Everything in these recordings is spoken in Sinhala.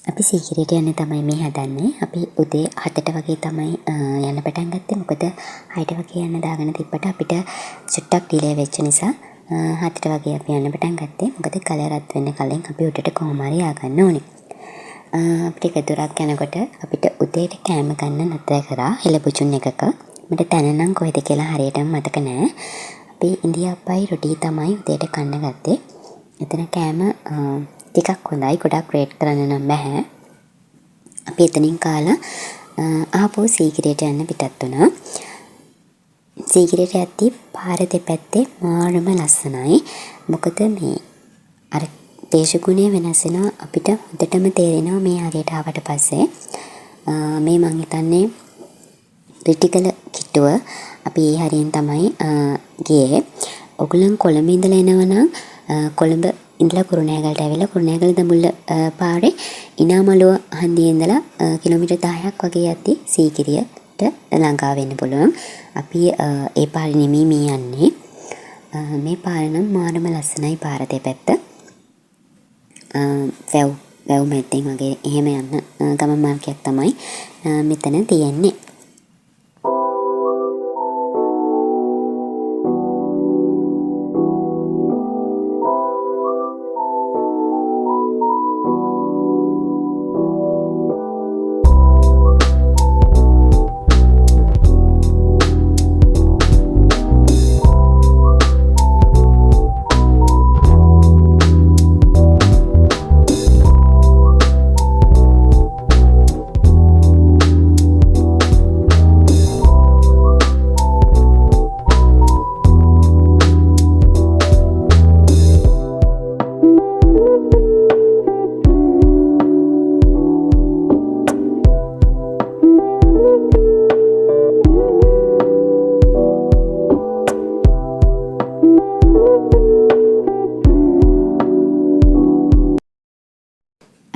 අපි සීගිරියට යන්න තමයි මේ හදන්නේ. අපි උදේ 7ට වගේ තමයි යන්න පටන් ගත්තේ. මොකද 6ට වගේ යන්න දාගෙන තිබ්බට අපිට චුට්ටක් ඩිලේ වෙච්ච නිසා 7ට වගේ අපි යන්න පටන් ගත්තේ. මොකද කලර් රත් වෙන්න කලින් අපි උඩට කොහොම හරි ය아가න්න ඕනේ. අපිට ගෙදරක් යනකොට අපිට උදේට කෑම ගන්න නතර කරා හෙළපුචුන් එකක. මට තැන නම් කොහෙද කියලා හරියටම මතක නෑ. අපි ඉන්දියාප්පයි රොටි තමයි උදේට කන්න ගත්තේ. එතන කෑම ටිකක් හොඳයි. ගොඩක් රේට් කරන්න නම් බෑ. අපි එතනින් කාලා ආපහු සීගිරියට යන්න පිටත් වුණා. සීගිරියට යද්දී පාර දෙපැත්තේ මාරම ලස්සනයි. මොකද මේ අර දේශගුණය වෙනස් වෙනවා අපිට හොඳටම තේරෙනවා මේ හරියට ආවට පස්සේ. මේ මං හිතන්නේ ක්‍රිටිකල් කිට්ටුව අපි ඒ හරියෙන් තමයි ගියේ. ඔගලන් කොළඹ ඉඳලා එනවනම් කොළඹ ඉඳලා කුරුණෑගලට ඇවිල්ලා කුරුණෑගල දඹුල්ල පාරේ ඉනාමලුව හන්දියේ ඉඳලා කිලෝමීටර් 10ක් වගේ යද්දී සීගිරියට ළඟා වෙන්න පුළුවන්. අපි ඒ පාරේ නෙමෙයි මේ යන්නේ. මේ පාර නම් මාරම ලස්සනයි පාර දෙපැත්ත. වැව් මැද්දෙන් වගේ එහෙම යන්න ගමන් මාර්ගයක් තමයි මෙතන තියෙන්නේ.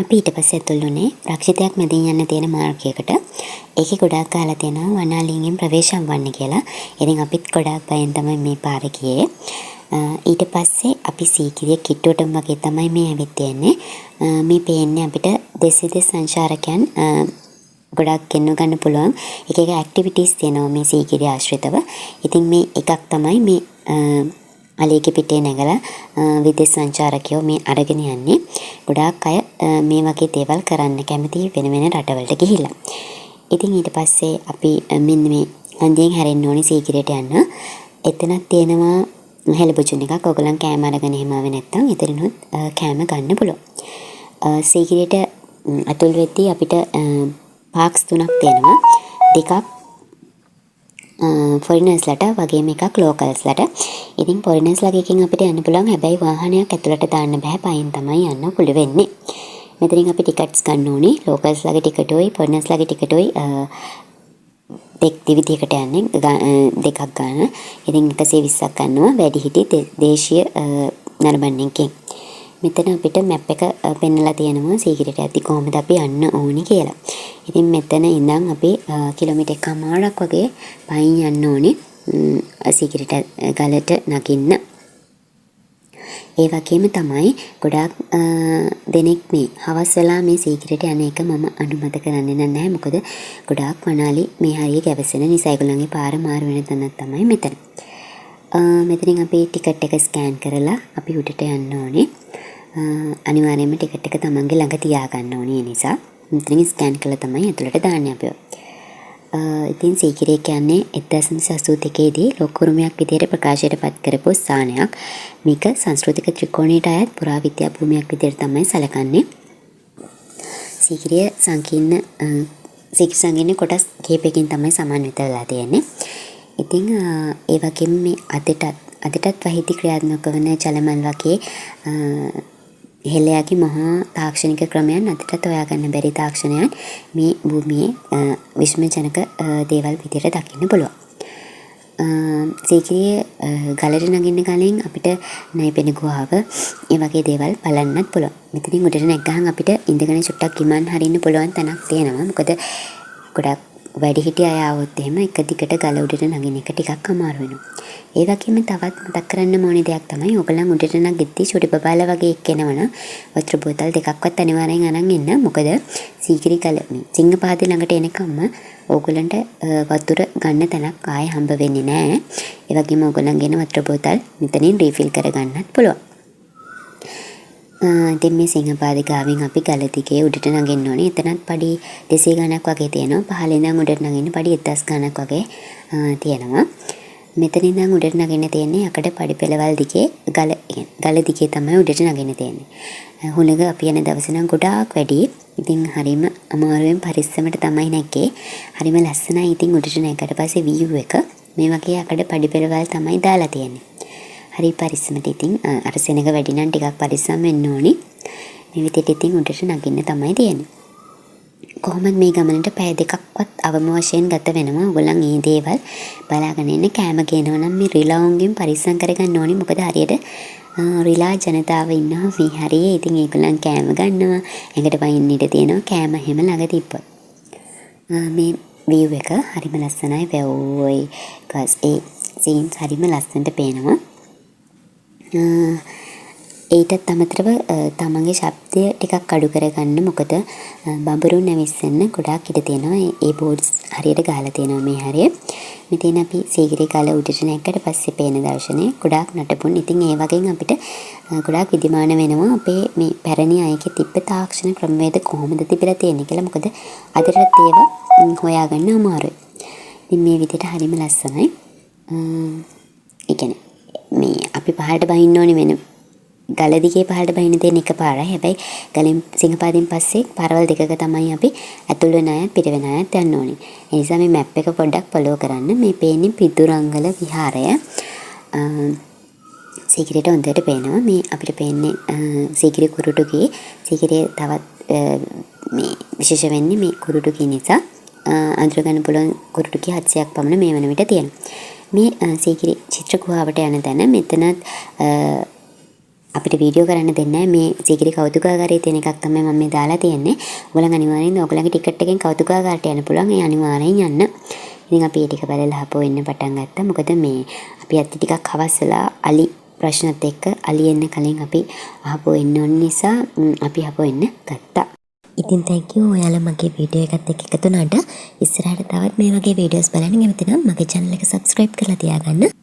අපි ඊට පස්සේ ඇතුළුනේ රක්ෂිතයක් මැදින් යන්න තියෙන මාර්ගයකට. ඒකේ ගොඩාක් කාලා තියෙනවා වනාලියෙන් ප්‍රවේශම් වන්න කියලා. ඉතින් අපිත් ගොඩාක් බයෙන් තමයි මේ පාරේ ගියේ. ඊට පස්සේ අපි සීගිරිය කිට්ටුවටම වගේ තමයි මේ ඇවිත් තියෙන්නේ. මේ පේන්නේ අපිට දෙස් සංචාරකයන් ගොඩාක් ගෙන්න ගන්න පුළුවන් එක එක ඇක්ටිවිටීස් තියෙනවා මේ සීගිරිය ආශ්‍රිතව. ඉතින් මේ එකක් තමයි මේ අලියගේ පිටේ නැගලා විදේශ සංචාරකයෝ මේ අරගෙන යන්නේ. ගොඩාක් අය මේ වගේ දේවල් කරන්න කැමති වෙන වෙන රටවලට ගිහිල්ලා. ඉතින් ඊට පස්සේ අපි මෙන්න මේ හන්දියෙන් හැරෙන්න ඕනේ සීගිරියට යන්න. එතනක් තියෙනවා හෙළපුචුන් එකක්. ඔයගොල්ලන් කෑම අරගෙන එහෙම ආවේ නැත්නම් එතනිනුත් කෑම ගන්න පුළුවන්. සීගිරියට අතුල් වෙද්දී අපිට පාක්ස් තුනක් තියෙනවා. දෙකක් ෆොරිනර්ස්ලට වගේම එකක් ලෝකල්ස්ලට. ඉතින් ෆොරිනර්ස්ලගේ එකකින් අපිට යන්න පුළුවන්. හැබැයි වාහනයක් ඇතුළට දාන්න බෑ. පයින් තමයි යන්න පුළුවන් වෙන්නේ. මෙතනින් අපි ටිකට්ස් ගන්න ඕනේ. ලෝකල්ස්ලගේ ටිකට්ුයි ෆොරිනර්ස්ලගේ ටිකට්ුයි විදිහකට යන්නේ දෙකක් ගන්න. ඉතින් 120ක් ගන්නවා වැඩිහිටි දේශීය නරඹන්නකින්. මෙතන අපිට මැප් එක පෙන්නලා තියෙනවා සීගිරියට යද්දි කොහොමද අපි යන්න ඕනි කියලා. ඉතින් මෙතන ඉඳන් අපි කිලෝමීටර් එකමාරක් වගේ පයින් යන්න ඕනේ සීගිරියට ගලට නගින්න. ඒ වගේම තමයි ගොඩාක් දෙනෙක් මේ හවස් වෙලා මේ සීගිරියට යන එක මම අනුමත කරන්නේ නැහැ. මොකද ගොඩාක් වනාලි මේ හරිය ගැවසෙන නිසා ඒගොල්ලන්ගේ පාර මාරු වෙන තැනක් තමයි මෙතන. මෙතනින් අපි ටිකට් එක ස්කෑන් කරලා අපි උඩට යන්න ඕනේ. අනිවාර්යයෙන්ම ටිකට් එක තමන්ගේ ළඟ තියාගන්න ඕනේ. ඒ නිසා මෙතනින් ස්කෑන් කරලා තමයි ඇතුළට දාන්නේ අපිව. ඉතින් සීගිරිය කියන්නේ 1982 දී ලෝක උරුමයක් විදිහට ප්‍රකාශයට පත් කරපු ස්ථානයක්. මේක සංස්කෘතික ත්‍රිකෝණයට අයත් පුරාවිද්‍යා භූමියක් විදිහට තමයි සැලකන්නේ. සීගිරිය සංකීර්ණ කොටස් කිහිපයකින් තමයි සමන්විත වෙලා තියෙන්නේ. ඉතින් ඒ වගේම මේ අදටත් වහිති ක්‍රියාත්මක වන ජලමල් වගේ හෙළයාගේ මහා තාක්ෂණික ක්‍රමයන් අදටත් හොයාගන්න බැරි තාක්ෂණයන් මේ භූමියේ විශ්මජනක දේවල් විදිහට දකින්න පුළුවන්. සීගිරිය ගලට නගින්න කලින් අපිට නයිපෙන ගුහාව ඒ වගේ දේවල් බලන්නත් පුළුවන්. මෙතනින් උඩට නැග්ගහම අපිට ඉඳගෙන චුට්ටක් ගිමන් හරින්න පුළුවන් තැනක් තියෙනවා. මොකද ගොඩක් වැඩිහිටි අය આવොත් එහෙම එක දිගට ගල උඩට නගින එක ටිකක් අමාරු වෙනවා. ඒ වගේම තවත් මතක් කරන්න ඕනේ දෙයක් තමයි ඔයගොල්ලන් උඩට නගිද්දි චුටි බබාලා වගේ එක්කෙනවනම් වතුර බෝතල් දෙකක්වත් අනිවාර්යෙන් අරන් එන්න. මොකද සීගිරි ගල මේ සිංහපාදේ ළඟට එනකම්ම ඕගොල්ලන්ට වතුර ගන්න තැනක් ආයේ හම්බ වෙන්නේ නැහැ. ඒ වගේම ඕගොල්ලන් ගෙන වතුර බෝතල් මෙතනින් රීෆිල් කරගන්නත් පුළුවන්. ඉතින් මේ සිංහපාදේ ගාවින් අපි ගල දිගේ උඩට නගින්න ඕනේ. එතනත් පඩි 200 ගණක් වගේ තියෙනවා. පහළ ඉඳන් උඩට නගින්න පඩි 1000 ගණක් වගේ තියෙනවා. මෙතන ඉඳන් උඩට නගින්න තියෙන්නේ යකඩ පඩි පෙළවල් දිගේ ගල දිගේ තමයි උඩට නගින්න තියෙන්නේ. හුලඟ අපි යන දවසේ නම් ගොඩාක් වැඩි. ඉතින් හරිම අමාරුවෙන් පරිස්සමට තමයි නැග්ගේ. හරිම ලස්සනයි. ඉතින් උඩට නැගකට පස්සේ view එක මේ වගේ යකඩ පඩි පෙළවල් තමයි දාලා තියෙන්නේ. හරි පරිස්සමට ඉතින් අර සෙනඟ වැඩි නම් ටිකක් පරිස්සම් වෙන්න ඕනි. මේ විදිහට ඉතින් උඩට නගින්න තමයි තියෙන්නේ. කොහොමද මේ ගමනට පැය දෙකක්වත් අවම වශයෙන් ගත වෙනවා. ඔයගොල්ලන් මේ දේවල් බලාගෙන ඉන්න. කැම ගේනවා නම් මේ රිලාවුන්ගෙන් පරිස්සම් කරගන්න ඕනි. මොකද හරියට රිලා ජනතාව ඉන්නවා මේ හරියේ. ඉතින් ඒගොල්ලන් කැම ගන්නවා. එකට වයින් ඉඳ තියෙනවා. කැම හැම ළඟ තිබ්බොත්. මේ view එක හරිම ලස්සනයි. වැව්වයි ගස් ඒ සීන්ස් හරිම ලස්සනට පේනවා. ඒටත් අමතරව තමන්ගේ ශබ්දය ටිකක් අඩු කරගන්න. මොකද බඹරුන් නැවිස්සෙන්න ගොඩාක් ඉඩ තියෙනවා. ඒ බෝඩ්ස් හරියට ගහලා තියෙනවා මේ හරිය. මෙතන අපි සීගිරි ගල උඩට නැග්ගට පස්සේ පේන දර්ශනය ගොඩාක් නටබුන්. ඉතින් ඒ වගේම අපිට ගොඩාක් විද්‍යමාන වෙනවා අපේ මේ පැරණි අයගේ තිබ්බ තාක්ෂණ ක්‍රමවේද කොහොමද තිබිලා තියෙන්නේ කියලා. මොකද අදටත් ඒවා හොයාගන්න අමාරුයි. ඉතින් මේ විදිහට හරිම ලස්සනයි. ඒ කියන්නේ මේ අපි පහළට බහින්න ඕනේ වෙන ගල දිගේ පහළට බහින්න දෙන එක පාරයි. හැබැයි ගලෙන් සිංහපාදෙන් පස්සේ පාරවල් දෙකක තමයි අපි ඇතුල් වෙන අයත් පිට වෙන අයත් යන්න ඕනේ. ඒ නිසා මේ මැප් එක පොඩ්ඩක් ෆලෝ කරන්න. මේ පේන්නේ පිදුරංගල විහාරය. සීගිරියට හොඳට පේනවා. මේ අපිට පේන්නේ සීගිරි කුරුටුගේ. සීගිරිය තවත් මේ විශේෂ වෙන්නේ මේ කුරුටුගේ නිසා අඳුර ගන්න පුළුවන් කුරුටුගේ 700ක් පමණ මේ වෙන විට තියෙනවා. මේ සීගිරි චිත්‍ර ගුහාවට යන තැන මෙතනත් අපිට වීඩියෝ කරන්න දෙන්නේ මේ සීගිරි කෞතුකාගාරයේ තියෙන එකක් තමයි මම මේ දාලා තියෙන්නේ. ඔයගොල්ලන් අනිවාර්යෙන් ඔයගොල්ලන්ගේ ටිකට් එකෙන් කෞතුකාගාරයට යන්න පුළුවන්. ඒ අනිවාර්යෙන් යන්න. ඉතින් අපි ඒ ටික බලලා හපෝ වෙන්න පටන් ගත්තා. මොකද මේ අපි අත් ටිකක් හවස් වෙලා අලි ප්‍රශ්නත් එක්ක අලි එන්න කලින් අපි අහපෝ එන්න ඕන නිසා අපි හපෝ එන්න ගත්තා. ඉතින් thank you ඔයාලා මගේ වීඩියෝ එකත් එක්ක එකතු වුණාට. ඉස්සරහට තවත් මේ වගේ වීඩියෝස් බලන්න කැමති නම් මගේ channel එක subscribe කරලා තියාගන්න.